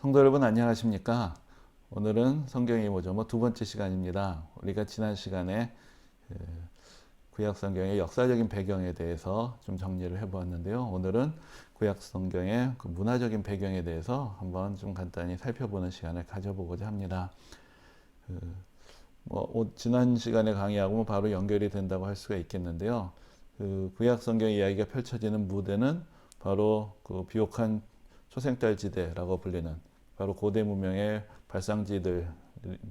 성도 여러분 안녕하십니까? 오늘은 성경이 뭐죠? 두 번째 시간입니다. 우리가 지난 시간에 구약 성경의 역사적인 배경에 대해서 좀 정리를 해보았는데요. 오늘은 구약 성경의 그 문화적인 배경에 대해서 한번 좀 간단히 살펴보는 시간을 가져보고자 합니다. 지난 시간에 강의하고 바로 연결이 된다고 할 수가 있겠는데요. 구약 성경 이야기가 펼쳐지는 무대는 바로 그 비옥한 초생딸지대라고 불리는 바로 고대 문명의 발상지들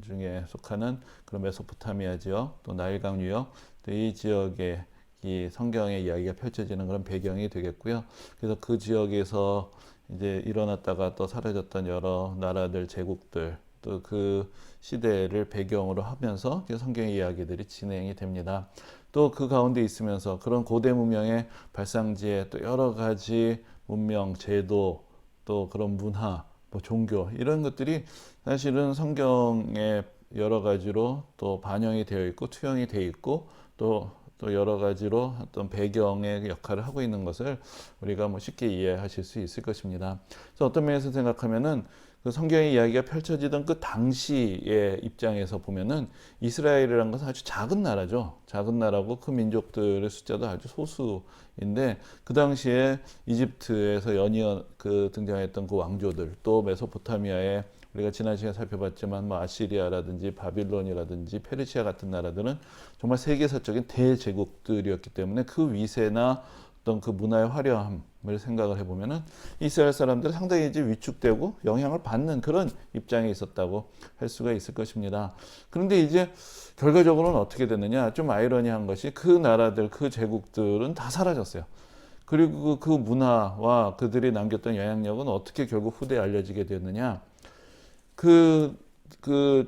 중에 속하는 그런 메소포타미아 지역, 또 나일강 유역, 또 이 지역에 이 성경의 이야기가 펼쳐지는 그런 배경이 되겠고요. 그래서 그 지역에서 이제 일어났다가 또 사라졌던 여러 나라들, 제국들, 또 그 시대를 배경으로 하면서 성경의 이야기들이 진행이 됩니다. 또 그 가운데 있으면서 그런 고대 문명의 발상지에 또 여러 가지 문명, 제도, 또 그런 문화, 종교 이런 것들이 사실은 성경에 여러 가지로 또 반영이 되어 있고 투영이 되어 있고 또 여러 가지로 어떤 배경의 역할을 하고 있는 것을 우리가 쉽게 이해하실 수 있을 것입니다. 그래서 어떤 면에서 생각하면은 그 성경의 이야기가 펼쳐지던 그 당시의 입장에서 보면은 이스라엘이라는 것은 아주 작은 나라죠. 작은 나라고 그 민족들의 숫자도 아주 소수인데 그 당시에 이집트에서 연이어 등장했던 그 왕조들, 또 메소포타미아에 우리가 지난 시간에 살펴봤지만 아시리아라든지 바빌론이라든지 페르시아 같은 나라들은 정말 세계사적인 대제국들이었기 때문에 그 위세나 어떤 그 문화의 화려함을 생각을 해보면은 이스라엘 사람들은 상당히 이제 위축되고 영향을 받는 그런 입장에 있었다고 할 수가 있을 것입니다. 그런데 이제 결과적으로는 어떻게 됐느냐? 좀 아이러니한 것이 그 나라들, 그 제국들은 다 사라졌어요. 그리고 그 문화와 그들이 남겼던 영향력은 어떻게 결국 후대에 알려지게 됐느냐?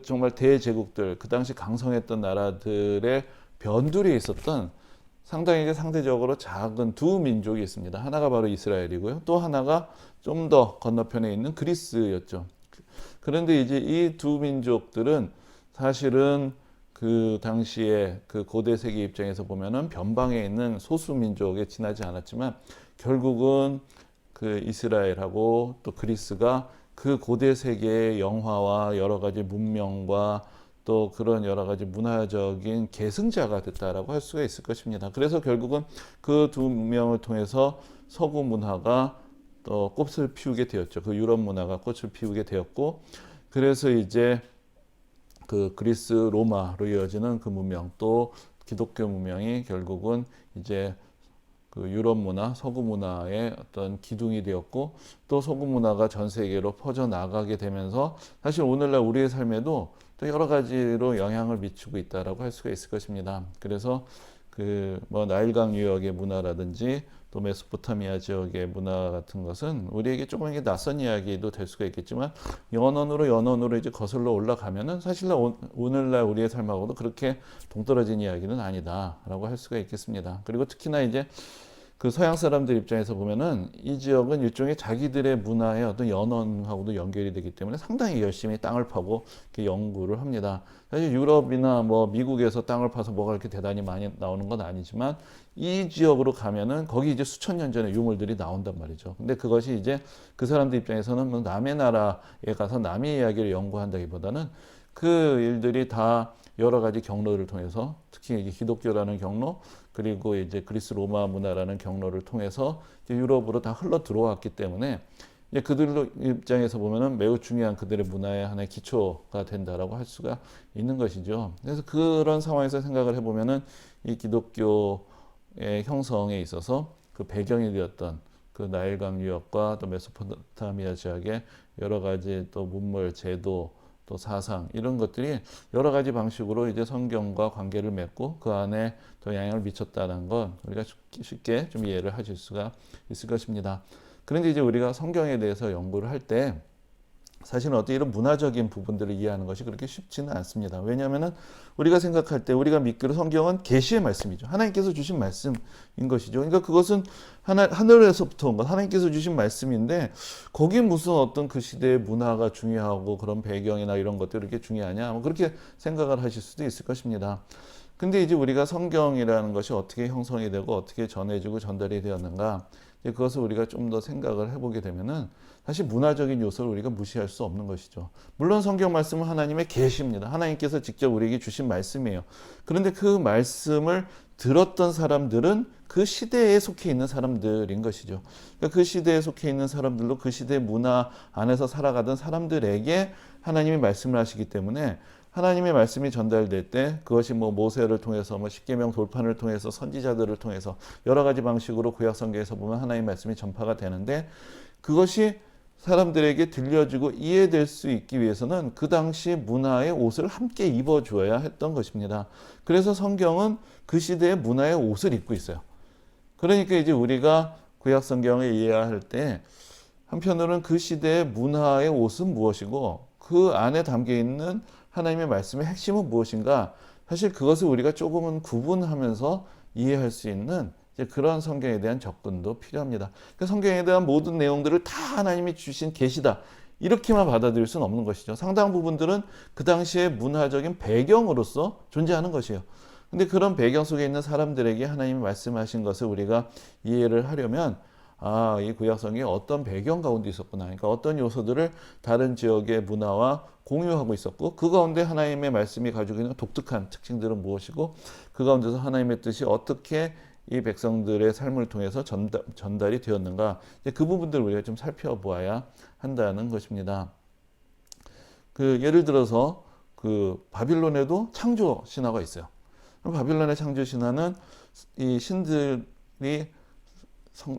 정말 대제국들, 그 당시 강성했던 나라들의 변두리에 있었던 상당히 상대적으로 작은 두 민족이 있습니다. 하나가 바로 이스라엘이고요. 또 하나가 좀 더 건너편에 있는 그리스였죠. 그런데 이제 이 두 민족들은 사실은 그 당시에 그 고대 세계 입장에서 보면은 변방에 있는 소수 민족에 지나지 않았지만 결국은 그 이스라엘하고 또 그리스가 그 고대 세계의 영화와 여러 가지 문명과 또 그런 여러 가지 문화적인 계승자가 됐다라고 할 수가 있을 것입니다. 그래서 결국은 그 두 문명을 통해서 서구 문화가 또 꽃을 피우게 되었죠. 그 유럽 문화가 꽃을 피우게 되었고, 그래서 이제 그 그리스 로마로 이어지는 그 문명, 또 기독교 문명이 결국은 이제 그 유럽 문화, 서구 문화의 어떤 기둥이 되었고, 또 서구 문화가 전 세계로 퍼져 나가게 되면서 사실 오늘날 우리의 삶에도 또 여러 가지로 영향을 미치고 있다라고 할 수가 있을 것입니다. 그래서 나일강 유역의 문화라든지 또 메소포타미아 지역의 문화 같은 것은 우리에게 조금 이게 낯선 이야기도 될 수가 있겠지만 연원으로 이제 거슬러 올라가면은 사실 오늘날 우리의 삶하고도 그렇게 동떨어진 이야기는 아니다라고 할 수가 있겠습니다. 그리고 특히나 이제 그 서양 사람들 입장에서 보면은 이 지역은 일종의 자기들의 문화의 어떤 연원하고도 연결이 되기 때문에 상당히 열심히 땅을 파고 이렇게 연구를 합니다. 사실 유럽이나 미국에서 땅을 파서 뭐가 이렇게 대단히 많이 나오는 건 아니지만 이 지역으로 가면은 거기 이제 수천 년 전의 유물들이 나온단 말이죠. 근데 그것이 이제 그 사람들 입장에서는 남의 나라에 가서 남의 이야기를 연구한다기보다는 그 일들이 다 여러 가지 경로를 통해서 특히 기독교라는 경로 그리고 이제 그리스 로마 문화라는 경로를 통해서 유럽으로 다 흘러 들어왔기 때문에 이제 그들 입장에서 보면은 매우 중요한 그들의 문화의 하나의 기초가 된다라고 할 수가 있는 것이죠. 그래서 그런 상황에서 생각을 해보면은 이 기독교의 형성에 있어서 그 배경이 되었던 그 나일강 유역과 또 메소포타미아 지역의 여러 가지 또 문물, 제도 또 사상 이런 것들이 여러 가지 방식으로 이제 성경과 관계를 맺고 그 안에 더 영향을 미쳤다는 건 우리가 쉽게 좀 이해를 하실 수가 있을 것입니다. 그런데 이제 우리가 성경에 대해서 연구를 할 때 사실은 어떤 이런 문화적인 부분들을 이해하는 것이 그렇게 쉽지는 않습니다. 왜냐하면은 우리가 생각할 때 우리가 믿기로 성경은 계시의 말씀이죠. 하나님께서 주신 말씀인 것이죠. 그러니까 그것은 하늘에서부터 온 것, 하나님께서 주신 말씀인데 거기에 무슨 어떤 그 시대의 문화가 중요하고 그런 배경이나 이런 것들이 이렇게 중요하냐? 그렇게 생각을 하실 수도 있을 것입니다. 근데 이제 우리가 성경이라는 것이 어떻게 형성이 되고 어떻게 전해지고 전달이 되었는가, 이제 그것을 우리가 좀 더 생각을 해보게 되면은 사실 문화적인 요소를 우리가 무시할 수 없는 것이죠. 물론 성경 말씀은 하나님의 계시입니다. 하나님께서 직접 우리에게 주신 말씀이에요. 그런데 그 말씀을 들었던 사람들은 그 시대에 속해 있는 사람들인 것이죠. 그러니까 그 시대에 속해 있는 사람들로 그 시대 문화 안에서 살아가던 사람들에게 하나님이 말씀을 하시기 때문에 하나님의 말씀이 전달될 때 그것이 뭐 모세를 통해서 뭐 십계명 돌판을 통해서 선지자들을 통해서 여러 가지 방식으로 구약 성경에서 보면 하나님의 말씀이 전파가 되는데, 그것이 사람들에게 들려지고 이해될 수 있기 위해서는 그 당시 문화의 옷을 함께 입어주어야 했던 것입니다. 그래서 성경은 그 시대의 문화의 옷을 입고 있어요. 그러니까 이제 우리가 구약 성경을 이해할 때 한편으로는 그 시대의 문화의 옷은 무엇이고 그 안에 담겨 있는 하나님의 말씀의 핵심은 무엇인가, 사실 그것을 우리가 조금은 구분하면서 이해할 수 있는 이제 그런 성경에 대한 접근도 필요합니다. 그러니까 성경에 대한 모든 내용들을 다 하나님이 주신 계시다 이렇게만 받아들일 수는 없는 것이죠. 상당 부분들은 그 당시의 문화적인 배경으로서 존재하는 것이에요. 근데 그런 배경 속에 있는 사람들에게 하나님이 말씀하신 것을 우리가 이해를 하려면 이 구약성경이 어떤 배경 가운데 있었구나. 그러니까 어떤 요소들을 다른 지역의 문화와 공유하고 있었고, 그 가운데 하나님의 말씀이 가지고 있는 독특한 특징들은 무엇이고, 그 가운데서 하나님의 뜻이 어떻게 이 백성들의 삶을 통해서 전달이 되었는가, 그 부분들을 우리가 좀 살펴보아야 한다는 것입니다. 예를 들어서 바빌론에도 창조 신화가 있어요. 바빌론의 창조 신화는 이 신들이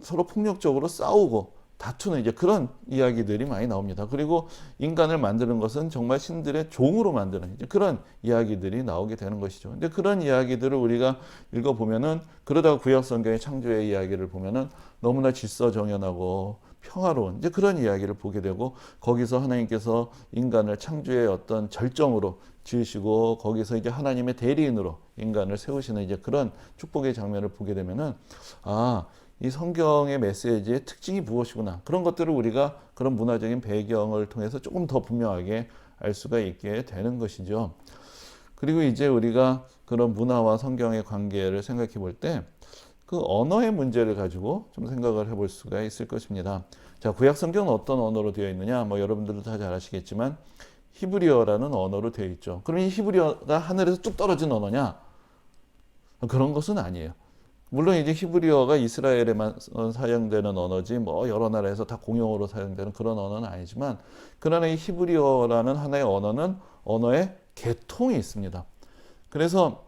서로 폭력적으로 싸우고 다투는 이제 그런 이야기들이 많이 나옵니다. 그리고 인간을 만드는 것은 정말 신들의 종으로 만드는 이제 그런 이야기들이 나오게 되는 것이죠. 근데 그런 이야기들을 우리가 읽어보면은, 그러다가 구약 성경의 창조의 이야기를 보면은 너무나 질서정연하고 평화로운 이제 그런 이야기를 보게 되고, 거기서 하나님께서 인간을 창조의 어떤 절정으로 지으시고 거기서 이제 하나님의 대리인으로 인간을 세우시는 이제 그런 축복의 장면을 보게 되면은 이 성경의 메시지의 특징이 무엇이구나, 그런 것들을 우리가 그런 문화적인 배경을 통해서 조금 더 분명하게 알 수가 있게 되는 것이죠. 그리고 이제 우리가 그런 문화와 성경의 관계를 생각해 볼 때 그 언어의 문제를 가지고 좀 생각을 해볼 수가 있을 것입니다. 자, 구약 성경은 어떤 언어로 되어 있느냐? 뭐 여러분들도 다 잘 아시겠지만 히브리어라는 언어로 되어 있죠. 그럼 이 히브리어가 하늘에서 뚝 떨어진 언어냐? 그런 것은 아니에요. 물론 이제 히브리어가 이스라엘에만 사용되는 언어지 뭐 여러 나라에서 다 공용어로 사용되는 그런 언어는 아니지만, 그러나 이 히브리어라는 하나의 언어는 언어의 계통이 있습니다. 그래서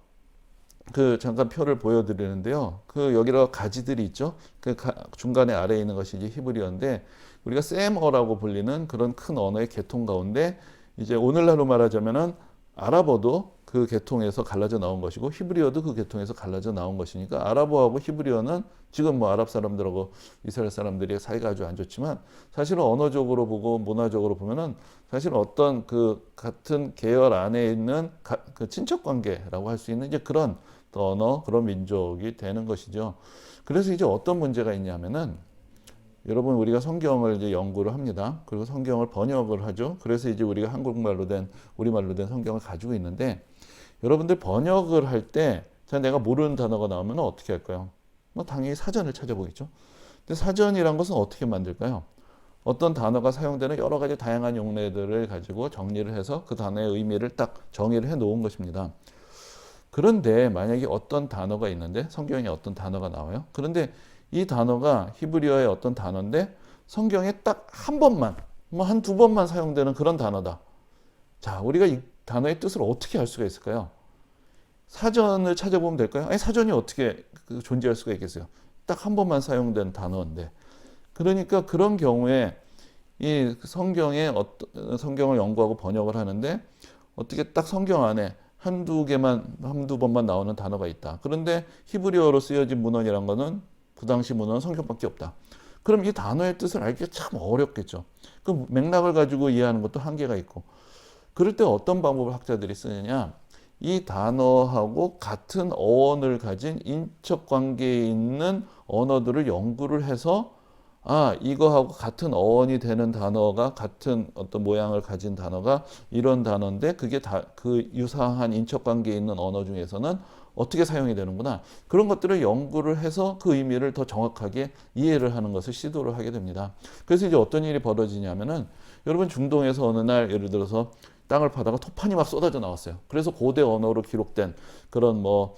잠깐 표를 보여드리는데요. 여기로 가지들이 있죠. 중간에 아래에 있는 것이 이제 히브리어인데, 우리가 셈어라고 불리는 그런 큰 언어의 계통 가운데 이제 오늘날로 말하자면은 아랍어도 그 계통에서 갈라져 나온 것이고 히브리어도 그 계통에서 갈라져 나온 것이니까, 아랍어하고 히브리어는 지금 뭐 아랍 사람들하고 이스라엘 사람들이 사이가 아주 안 좋지만 사실은 언어적으로 보고 문화적으로 보면은 사실 어떤 같은 계열 안에 있는 친척 관계라고 할 수 있는 이제 그런 언어, 그런 민족이 되는 것이죠. 그래서 이제 어떤 문제가 있냐면은, 여러분 우리가 성경을 이제 연구를 합니다. 그리고 성경을 번역을 하죠. 그래서 이제 우리가 한국말로 된, 우리말로 된 성경을 가지고 있는데, 여러분들 번역을 할 때 내가 모르는 단어가 나오면 어떻게 할까요? 뭐 당연히 사전을 찾아보겠죠. 근데 사전이란 것은 어떻게 만들까요? 어떤 단어가 사용되는 여러 가지 다양한 용례들을 가지고 정리를 해서 그 단어의 의미를 딱 정의를 해 놓은 것입니다. 그런데 만약에 어떤 단어가 있는데, 성경에 어떤 단어가 나와요. 그런데 이 단어가 히브리어의 어떤 단어인데 성경에 딱 한 번만, 뭐 한두 번만 사용되는 그런 단어다. 자, 우리가 이 단어의 뜻을 어떻게 알 수가 있을까요? 사전을 찾아보면 될까요? 아니, 사전이 어떻게 존재할 수가 있겠어요? 딱 한 번만 사용된 단어인데. 그러니까 그런 경우에 이 성경을 연구하고 번역을 하는데 어떻게 딱 성경 안에 한두 번만 나오는 단어가 있다. 그런데 히브리어로 쓰여진 문헌이란 거는 그 당시 문헌은 성경밖에 없다. 그럼 이 단어의 뜻을 알기가 참 어렵겠죠. 그 맥락을 가지고 이해하는 것도 한계가 있고. 그럴 때 어떤 방법을 학자들이 쓰느냐? 이 단어하고 같은 어원을 가진 인적 관계에 있는 언어들을 연구를 해서 이거하고 같은 어원이 되는 단어가, 같은 어떤 모양을 가진 단어가 이런 단어인데 그게 다 그 유사한 인적 관계에 있는 언어 중에서는 어떻게 사용이 되는구나. 그런 것들을 연구를 해서 그 의미를 더 정확하게 이해를 하는 것을 시도를 하게 됩니다. 그래서 이제 어떤 일이 벌어지냐면은 여러분 중동에서 어느 날 예를 들어서 땅을 파다가 토판이 막 쏟아져 나왔어요. 그래서 고대 언어로 기록된 그런 뭐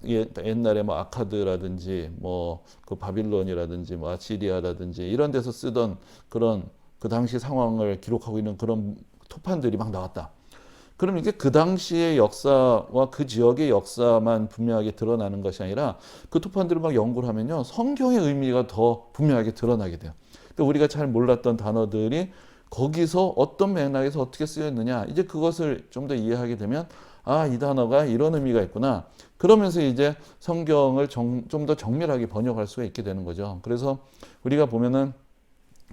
옛날에 뭐 아카드라든지 뭐 그 바빌론이라든지 뭐 아시리아라든지 이런 데서 쓰던 그런 그 당시 상황을 기록하고 있는 그런 토판들이 막 나왔다. 그럼 이게 그 당시의 역사와 그 지역의 역사만 분명하게 드러나는 것이 아니라 그 토판들을 막 연구를 하면요, 성경의 의미가 더 분명하게 드러나게 돼요. 그러니까 우리가 잘 몰랐던 단어들이 거기서 어떤 맥락에서 어떻게 쓰였느냐, 이제 그것을 좀 더 이해하게 되면 아, 이 단어가 이런 의미가 있구나. 그러면서 이제 성경을 좀 더 정밀하게 번역할 수가 있게 되는 거죠. 그래서 우리가 보면은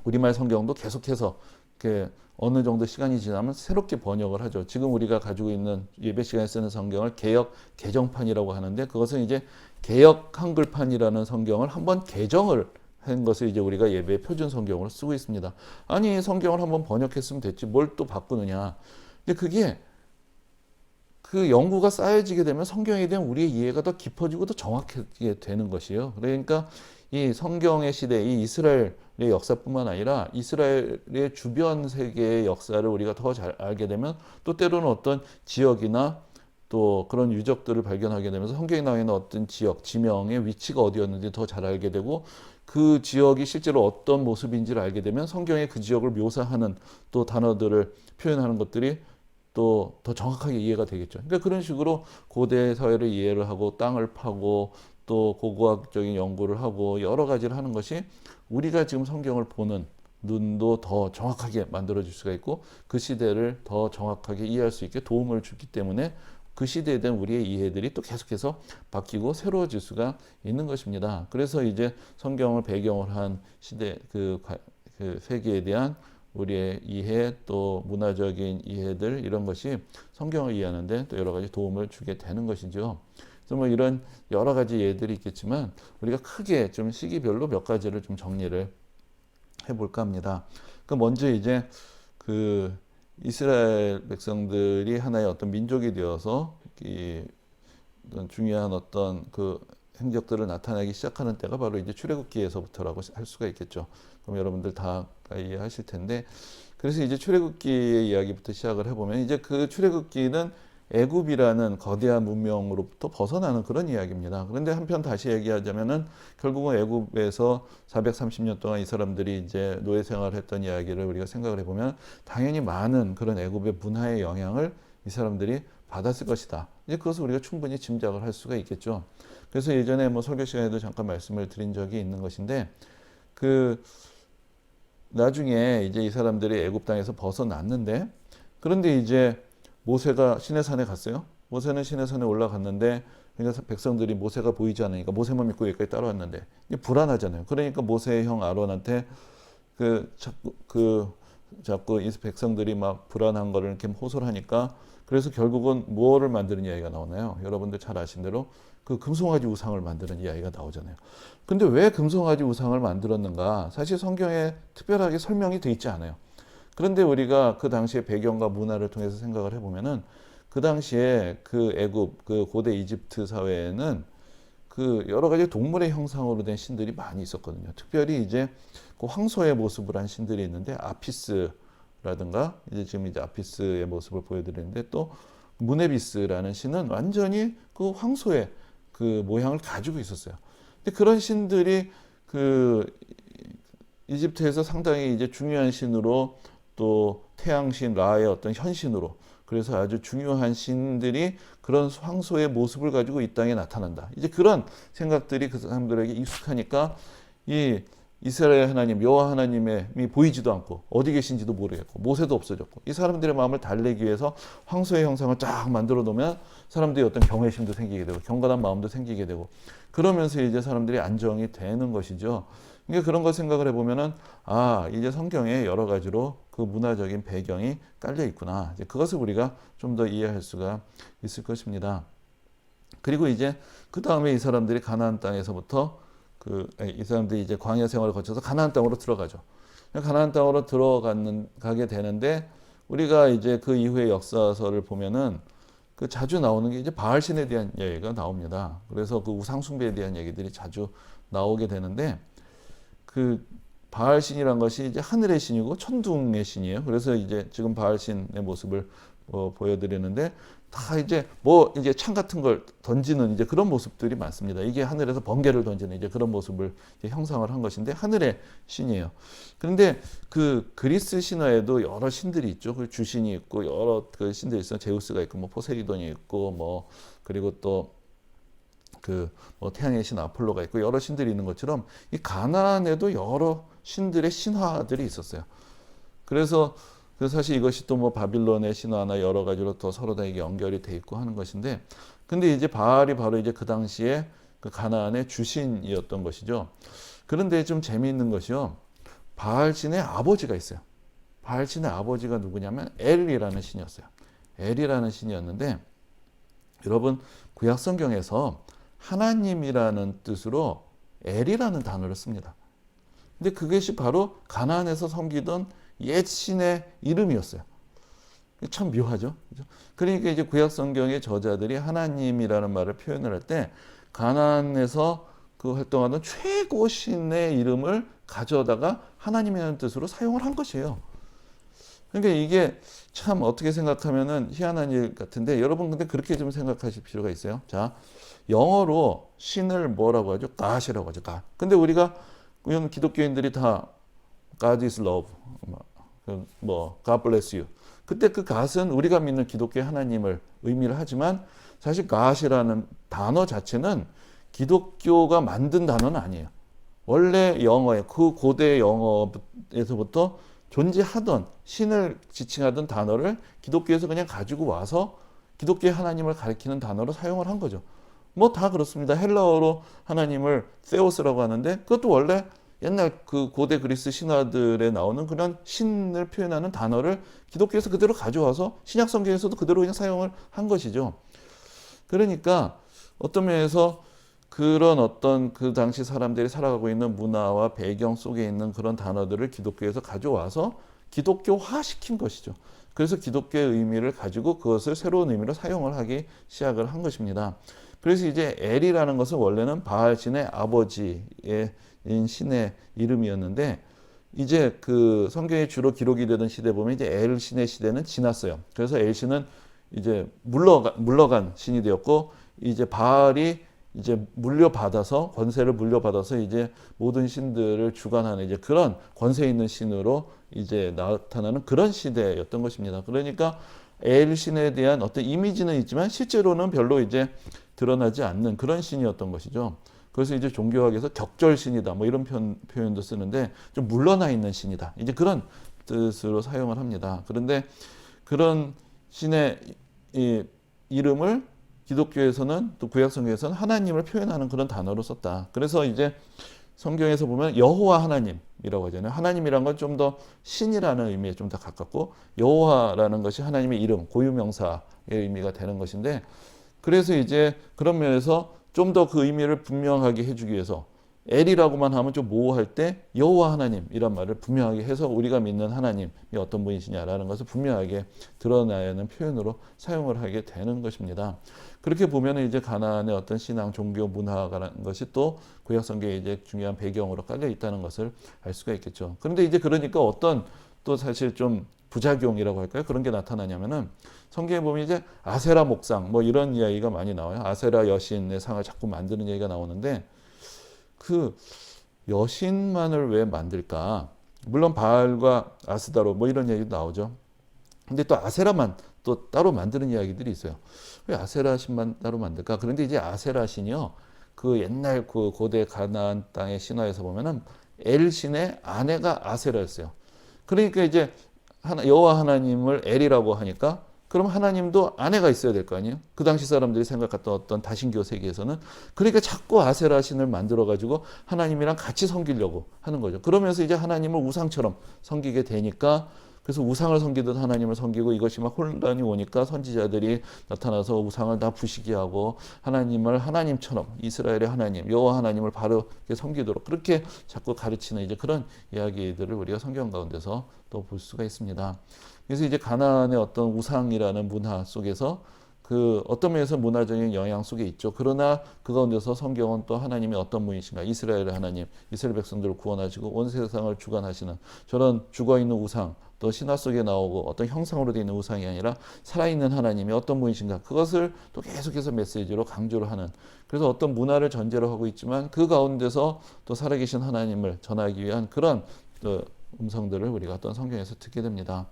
우리말 성경도 계속해서 이렇게 어느 정도 시간이 지나면 새롭게 번역을 하죠. 지금 우리가 가지고 있는 예배 시간에 쓰는 성경을 개역 개정판이라고 하는데, 그것은 이제 개역 한글판이라는 성경을 한번 개정을 한 것을 이제 우리가 예배 표준 성경으로 쓰고 있습니다. 아니, 성경을 한번 번역했으면 됐지 뭘 또 바꾸느냐. 근데 그게 그 연구가 쌓여지게 되면 성경에 대한 우리의 이해가 더 깊어지고 더 정확하게 되는 것이에요. 그러니까 이 성경의 시대, 이 이스라엘의 역사뿐만 아니라 이스라엘의 주변 세계의 역사를 우리가 더 잘 알게 되면 또 때로는 어떤 지역이나 또 그런 유적들을 발견하게 되면서 성경에 나와 있는 어떤 지역, 지명의 위치가 어디였는지 더 잘 알게 되고, 그 지역이 실제로 어떤 모습인지를 알게 되면 성경의 그 지역을 묘사하는 또 단어들을 표현하는 것들이 또 더 정확하게 이해가 되겠죠. 그러니까 그런 식으로 고대 사회를 이해를 하고 땅을 파고 또 고고학적인 연구를 하고 여러 가지를 하는 것이 우리가 지금 성경을 보는 눈도 더 정확하게 만들어줄 수가 있고 그 시대를 더 정확하게 이해할 수 있게 도움을 주기 때문에 그 시대에 대한 우리의 이해들이 또 계속해서 바뀌고 새로워질 수가 있는 것입니다. 그래서 이제 성경을 배경을 한 시대 그 세계에 대한 우리의 이해 또 문화적인 이해들 이런 것이 성경을 이해하는데 또 여러 가지 도움을 주게 되는 것이죠. 그래서 뭐 이런 여러 가지 예들이 있겠지만 우리가 크게 좀 시기별로 몇 가지를 좀 정리를 해볼까 합니다. 그 먼저 이제 그 이스라엘 백성들이 하나의 어떤 민족이 되어서 이 어떤 중요한 어떤 그 행적들을 나타내기 시작하는 때가 바로 이제 출애굽기에서부터라고 할 수가 있겠죠. 그럼 여러분들 다 이해하실 텐데, 그래서 이제 출애굽기의 이야기부터 시작을 해보면 이제 그 출애굽기는 애굽이라는 거대한 문명으로부터 벗어나는 그런 이야기입니다. 그런데 한편 다시 얘기하자면은 결국은 애굽에서 430년 동안 이 사람들이 이제 노예 생활을 했던 이야기를 우리가 생각을 해보면 당연히 많은 그런 애굽의 문화의 영향을 이 사람들이 받았을 것이다. 이제 그것을 우리가 충분히 짐작을 할 수가 있겠죠. 그래서 예전에 뭐 설교 시간에도 잠깐 말씀을 드린 적이 있는 것인데, 그 나중에 이제 이 사람들이 애굽 땅에서 벗어났는데, 그런데 이제 모세가 시내산에 갔어요. 모세는 시내산에 올라갔는데, 그러니까 백성들이 모세가 보이지 않으니까 모세만 믿고 여기까지 따라왔는데 불안하잖아요. 그러니까 모세의 형 아론한테 자꾸 이 백성들이 막 불안한 거를 이렇게 호소를 하니까, 그래서 결국은 뭐를 만드는 이야기가 나오나요? 여러분들 잘 아신 대로 그 금송아지 우상을 만드는 이야기가 나오잖아요. 근데 왜 금송아지 우상을 만들었는가? 사실 성경에 특별하게 설명이 돼 있지 않아요. 그런데 우리가 그 당시의 배경과 문화를 통해서 생각을 해보면은 그 당시에 그 애굽, 그 고대 이집트 사회에는 그 여러 가지 동물의 형상으로 된 신들이 많이 있었거든요. 특별히 이제 그 황소의 모습을 한 신들이 있는데 아피스라든가 이제 지금 이제 아피스의 모습을 보여드리는데, 또 무네비스라는 신은 완전히 그 황소의 그 모양을 가지고 있었어요. 근데 그런 신들이 그 이집트에서 상당히 이제 중요한 신으로, 또 태양신 라의 어떤 현신으로, 그래서 아주 중요한 신들이 그런 황소의 모습을 가지고 이 땅에 나타난다. 이제 그런 생각들이 그 사람들에게 익숙하니까 이 이스라엘 하나님, 여호와 하나님이 보이지도 않고 어디 계신지도 모르겠고 모세도 없어졌고, 이 사람들의 마음을 달래기 위해서 황소의 형상을 쫙 만들어 놓으면 사람들이 어떤 경외심도 생기게 되고 경건한 마음도 생기게 되고, 그러면서 이제 사람들이 안정이 되는 것이죠. 그러니까 그런 걸 생각을 해보면은 아, 이제 성경에 여러 가지로 그 문화적인 배경이 깔려 있구나. 이제 그것을 우리가 좀 더 이해할 수가 있을 것입니다. 그리고 이제 그 다음에 이 사람들이 가나안 땅에서부터 이 사람들이 이제 광야 생활을 거쳐서 가나안 땅으로 들어가죠. 가나안 땅으로 가게 되는데, 우리가 이제 그 이후의 역사서를 보면은 그 자주 나오는 게 이제 바알 신에 대한 얘기가 나옵니다. 그래서 그 우상 숭배에 대한 얘기들이 자주 나오게 되는데 그 바알 신이란 것이 이제 하늘의 신이고 천둥의 신이에요. 그래서 이제 지금 바알 신의 모습을 보여드리는데 다 이제 뭐 이제 창 같은 걸 던지는 이제 그런 모습들이 많습니다. 이게 하늘에서 번개를 던지는 이제 그런 모습을 이제 형상을 한 것인데 하늘의 신이에요. 그런데 그 그리스 신화에도 여러 신들이 있죠. 그 주신이 있고 여러 그 신들이 있어요. 제우스가 있고 뭐 포세이돈이 있고 뭐 그리고 또 그 뭐 태양의 신 아폴로가 있고 여러 신들이 있는 것처럼 이 가나안에도 여러 신들의 신화들이 있었어요. 그래서 사실 이것이 또 뭐 바빌론의 신화나 여러 가지로 또 서로 다 이게 연결이 돼 있고 하는 것인데, 근데 이제 바알이 바로 이제 그 당시에 그 가나안의 주신이었던 것이죠. 그런데 좀 재미있는 것이요. 바알 신의 아버지가 있어요. 바알 신의 아버지가 누구냐면 엘이라는 신이었어요. 엘이라는 신이었는데 여러분 구약 성경에서 하나님이라는 뜻으로 엘이라는 단어를 씁니다. 근데 그것이 바로 가나안에서 섬기던 옛 신의 이름이었어요. 참 묘하죠. 그러니까 이제 구약 성경의 저자들이 하나님이라는 말을 표현을 할 때 가나안에서 그 활동하던 최고 신의 이름을 가져다가 하나님이라는 뜻으로 사용을 한 것이에요. 그러니까 이게 참 어떻게 생각하면은 희한한 일 같은데 여러분 근데 그렇게 좀 생각하실 필요가 있어요. 자, 영어로 신을 뭐라고 하죠? God이라고 하죠. God. 근데 우리가 기독교인들이 다 God is love, 뭐 God bless you. 그때 그 God은 우리가 믿는 기독교의 하나님을 의미를 하지만 사실 God이라는 단어 자체는 기독교가 만든 단어는 아니에요. 원래 영어에 그 고대 영어에서부터 존재하던 신을 지칭하던 단어를 기독교에서 그냥 가지고 와서 기독교의 하나님을 가리키는 단어로 사용을 한 거죠. 뭐 다 그렇습니다. 헬라어로 하나님을 세우스라고 하는데 그것도 원래 옛날 그 고대 그리스 신화들에 나오는 그런 신을 표현하는 단어를 기독교에서 그대로 가져와서 신약 성경에서도 그대로 그냥 사용을 한 것이죠. 그러니까 어떤 면에서 그런 어떤 그 당시 사람들이 살아가고 있는 문화와 배경 속에 있는 그런 단어들을 기독교에서 가져와서 기독교화 시킨 것이죠. 그래서 기독교의 의미를 가지고 그것을 새로운 의미로 사용을 하기 시작을 한 것입니다. 그래서 이제 엘이라는 것은 원래는 바알 신의 아버지의 신의 이름이었는데 이제 그 성경에 주로 기록이 되던 시대 보면 이제 엘 신의 시대는 지났어요. 그래서 엘 신은 이제 물러간 신이 되었고 이제 바알이 이제 물려받아서 권세를 물려받아서 이제 모든 신들을 주관하는 이제 그런 권세 있는 신으로 이제 나타나는 그런 시대였던 것입니다. 그러니까 엘 신에 대한 어떤 이미지는 있지만 실제로는 별로 이제 드러나지 않는 그런 신이었던 것이죠. 그래서 이제 종교학에서 격절신이다 뭐 이런 표현도 쓰는데 좀 물러나 있는 신이다 이제 그런 뜻으로 사용을 합니다. 그런데 그런 신의 이름을 기독교에서는 또 구약 성경에서는 하나님을 표현하는 그런 단어로 썼다. 그래서 이제 성경에서 보면 여호와 하나님이라고 하잖아요. 하나님이란 건 좀 더 신이라는 의미에 좀 더 가깝고 여호와라는 것이 하나님의 이름, 고유명사의 의미가 되는 것인데 그래서 이제 그런 면에서 좀 더 그 의미를 분명하게 해주기 위해서 엘이라고만 하면 좀 모호할 때 여호와 하나님이란 말을 분명하게 해서 우리가 믿는 하나님이 어떤 분이시냐라는 것을 분명하게 드러나야 하는 표현으로 사용을 하게 되는 것입니다. 그렇게 보면 이제 가나안의 어떤 신앙, 종교, 문화라는 것이 또 구약 성경에 이제 중요한 배경으로 깔려 있다는 것을 알 수가 있겠죠. 그런데 이제 그러니까 어떤 또 사실 좀 부작용이라고 할까요? 그런 게 나타나냐면은 성경에 보면 이제 아세라 목상 뭐 이런 이야기가 많이 나와요. 아세라 여신의 상을 자꾸 만드는 얘기가 나오는데 그 여신만을 왜 만들까? 물론 바알과 아스다로 뭐 이런 얘기도 나오죠. 근데 또 아세라만 또 따로 만드는 이야기들이 있어요. 왜 아세라 신만 따로 만들까? 그런데 이제 아세라 신이요. 그 옛날 그 고대 가나안 땅의 신화에서 보면은 엘 신의 아내가 아세라였어요. 그러니까 이제 여호와 하나님을 엘이라고 하니까 그럼 하나님도 아내가 있어야 될 거 아니에요? 그 당시 사람들이 생각했던 어떤 다신교 세계에서는 그러니까 자꾸 아세라 신을 만들어 가지고 하나님이랑 같이 섬기려고 하는 거죠. 그러면서 이제 하나님을 우상처럼 섬기게 되니까 그래서 우상을 섬기듯 하나님을 섬기고 이것이 막 혼란이 오니까 선지자들이 나타나서 우상을 다 부시기하고 하나님을 하나님처럼 이스라엘의 하나님 여호와 하나님을 바로 섬기도록 그렇게 자꾸 가르치는 이제 그런 이야기들을 우리가 성경 가운데서 또 볼 수가 있습니다. 그래서 이제 가나안의 어떤 우상이라는 문화 속에서 그 어떤 면에서 문화적인 영향 속에 있죠. 그러나 그 가운데서 성경은 또 하나님이 어떤 분이신가, 이스라엘의 하나님, 이스라엘 백성들을 구원하시고 온 세상을 주관하시는 저런 죽어있는 우상, 또 신화 속에 나오고 어떤 형상으로 되어 있는 우상이 아니라 살아있는 하나님이 어떤 분이신가, 그것을 또 계속해서 메시지로 강조를 하는, 그래서 어떤 문화를 전제로 하고 있지만 그 가운데서 또 살아계신 하나님을 전하기 위한 그런 음성들을 우리가 어떤 성경에서 듣게 됩니다.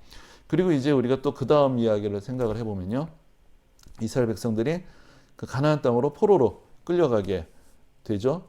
그리고 이제 우리가 또 그 다음 이야기를 생각을 해보면요, 이스라엘 백성들이 그 가나안 땅으로 포로로 끌려가게 되죠.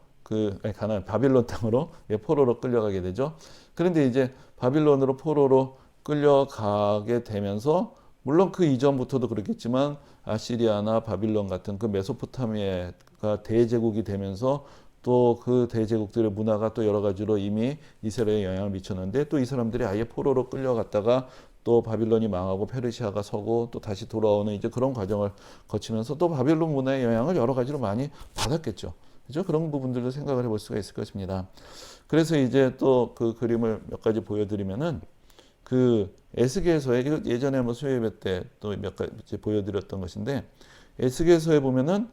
가나안 바빌론 땅으로 포로로 끌려가게 되죠. 그런데 이제 바빌론으로 포로로 끌려가게 되면서, 물론 그 이전부터도 그렇겠지만 아시리아나 바빌론 같은 그 메소포타미아가 대제국이 되면서 또 그 대제국들의 문화가 또 여러 가지로 이미 이스라엘에 영향을 미쳤는데, 또 이 사람들이 아예 포로로 끌려갔다가 또 바빌론이 망하고 페르시아가 서고 또 다시 돌아오는 이제 그런 과정을 거치면서 또 바빌론 문화의 영향을 여러 가지로 많이 받았겠죠. 그죠? 그런 부분들도 생각을 해볼 수가 있을 것입니다. 그래서 이제 또 그 그림을 몇 가지 보여드리면은, 그 에스겔서에, 예전에 뭐 수요예배 때 또 몇 가지 보여드렸던 것인데, 에스겔서에 보면은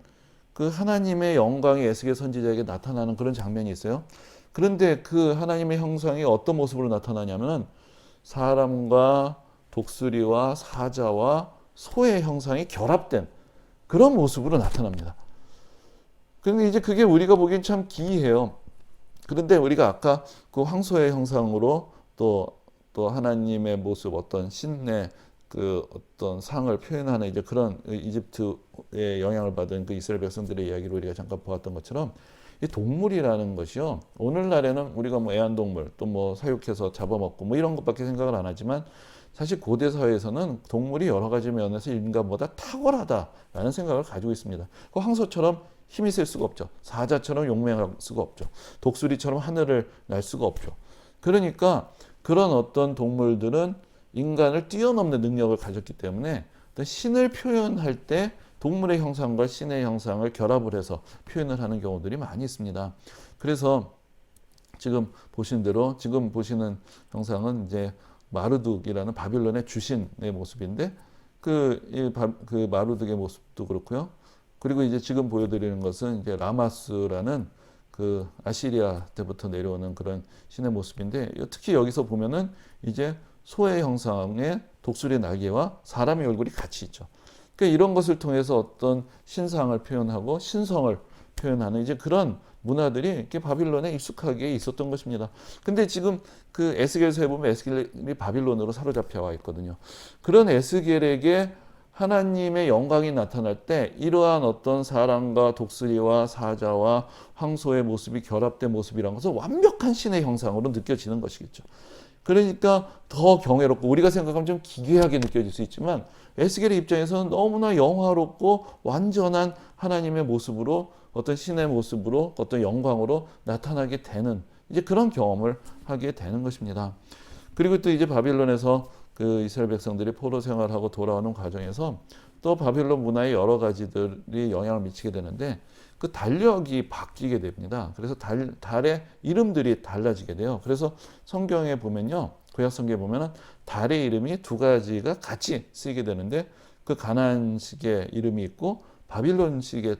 그 하나님의 영광이 에스겔 선지자에게 나타나는 그런 장면이 있어요. 그런데 그 하나님의 형상이 어떤 모습으로 나타나냐면은 사람과 독수리와 사자와 소의 형상이 결합된 그런 모습으로 나타납니다. 그런데 이제 그게 우리가 보기엔 참 기이해요. 그런데 우리가 아까 그 황소의 형상으로 또 하나님의 모습, 어떤 신의 그 어떤 상을 표현하는 이제 그런 이집트의 영향을 받은 그 이스라엘 백성들의 이야기를 우리가 잠깐 보았던 것처럼, 이 동물이라는 것이요, 오늘날에는 우리가 뭐 애완동물 또 뭐 사육해서 잡아먹고 뭐 이런 것밖에 생각을 안 하지만, 사실 고대 사회에서는 동물이 여러 가지 면에서 인간보다 탁월하다라는 생각을 가지고 있습니다. 그 황소처럼 힘이 셀 수가 없죠. 사자처럼 용맹할 수가 없죠. 독수리처럼 하늘을 날 수가 없죠. 그러니까 그런 어떤 동물들은 인간을 뛰어넘는 능력을 가졌기 때문에 신을 표현할 때 동물의 형상과 신의 형상을 결합을 해서 표현을 하는 경우들이 많이 있습니다. 그래서 지금 보신 대로, 지금 보시는 형상은 이제 마르둑이라는 바빌론의 주신의 모습인데, 그 마르둑의 모습도 그렇고요. 그리고 이제 지금 보여드리는 것은 이제 라마스라는 그 아시리아 때부터 내려오는 그런 신의 모습인데, 특히 여기서 보면은 이제 소의 형상의 독수리 날개와 사람의 얼굴이 같이 있죠. 그러니까 이런 것을 통해서 어떤 신상을 표현하고 신성을 표현하는 이제 그런 문화들이 이렇게 바빌론에 익숙하게 있었던 것입니다. 근데 지금 그 에스겔서에 보면 에스겔이 바빌론으로 사로잡혀 와 있거든요. 그런 에스겔에게 하나님의 영광이 나타날 때 이러한 어떤 사람과 독수리와 사자와 황소의 모습이 결합된 모습이라는 것은 완벽한 신의 형상으로 느껴지는 것이겠죠. 그러니까 더 경외롭고, 우리가 생각하면 좀 기괴하게 느껴질 수 있지만 에스겔의 입장에서는 너무나 영화롭고 완전한 하나님의 모습으로, 어떤 신의 모습으로, 어떤 영광으로 나타나게 되는 이제 그런 경험을 하게 되는 것입니다. 그리고 또 이제 바빌론에서 그 이스라엘 백성들이 포로 생활하고 돌아오는 과정에서 또 바빌론 문화의 여러 가지들이 영향을 미치게 되는데, 그 달력이 바뀌게 됩니다. 그래서 달의 이름들이 달라지게 돼요. 그래서 성경에 보면요, 구약 성경에 보면은 달의 이름이 두 가지가 같이 쓰이게 되는데, 그 가나안식의 이름이 있고 바빌론식의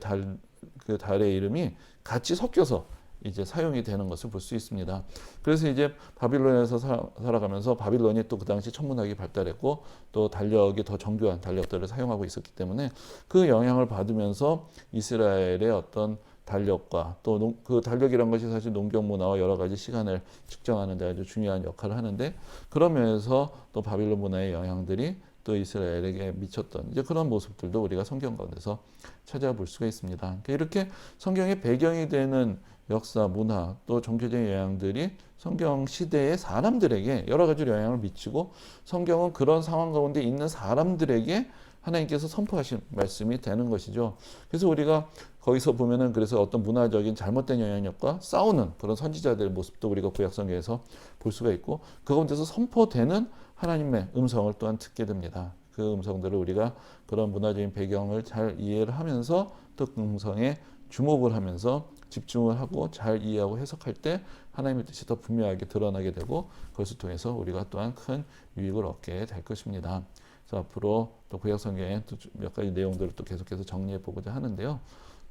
그 달의 이름이 같이 섞여서 이제 사용이 되는 것을 볼 수 있습니다. 그래서 이제 바빌론에서 살아가면서 바빌론이 또 그 당시 천문학이 발달했고 또 달력이 더 정교한 달력들을 사용하고 있었기 때문에 그 영향을 받으면서 이스라엘의 어떤 달력과 또 그 달력이란 것이 사실 농경 문화와 여러 가지 시간을 측정하는 데 아주 중요한 역할을 하는데, 그런 면에서 또 바빌론 문화의 영향들이 또 이스라엘에게 미쳤던 이제 그런 모습들도 우리가 성경 가운데서 찾아볼 수가 있습니다. 그러니까 이렇게 성경의 배경이 되는 역사, 문화, 또 종교적인 영향들이 성경 시대의 사람들에게 여러 가지 영향을 미치고, 성경은 그런 상황 가운데 있는 사람들에게 하나님께서 선포하신 말씀이 되는 것이죠. 그래서 우리가 거기서 보면은, 그래서 어떤 문화적인 잘못된 영향력과 싸우는 그런 선지자들의 모습도 우리가 구약 성경에서 볼 수가 있고, 그 가운데서 선포되는 하나님의 음성을 또한 듣게 됩니다. 그 음성들을 우리가 그런 문화적인 배경을 잘 이해를 하면서 또 그 음성에 주목을 하면서 집중을 하고 잘 이해하고 해석할 때 하나님의 뜻이 더 분명하게 드러나게 되고, 그것을 통해서 우리가 또한 큰 유익을 얻게 될 것입니다. 그래서 앞으로 또 구약 성경의 또 몇 가지 내용들을 또 계속해서 정리해 보고자 하는데요.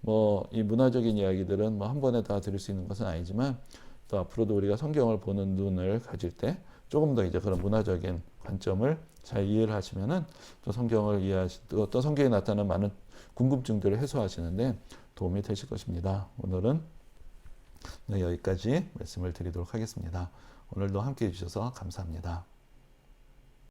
뭐 이 문화적인 이야기들은 뭐 한 번에 다 들을 수 있는 것은 아니지만 또 앞으로도 우리가 성경을 보는 눈을 가질 때 조금 더 이제 그런 문화적인 관점을 잘 이해를 하시면은 또 성경을 이해하시고 또 성경에 나타나는 많은 궁금증들을 해소하시는데 도움이 되실 것입니다. 오늘은 여기까지 말씀을 드리도록 하겠습니다. 오늘도 함께 해주셔서 감사합니다.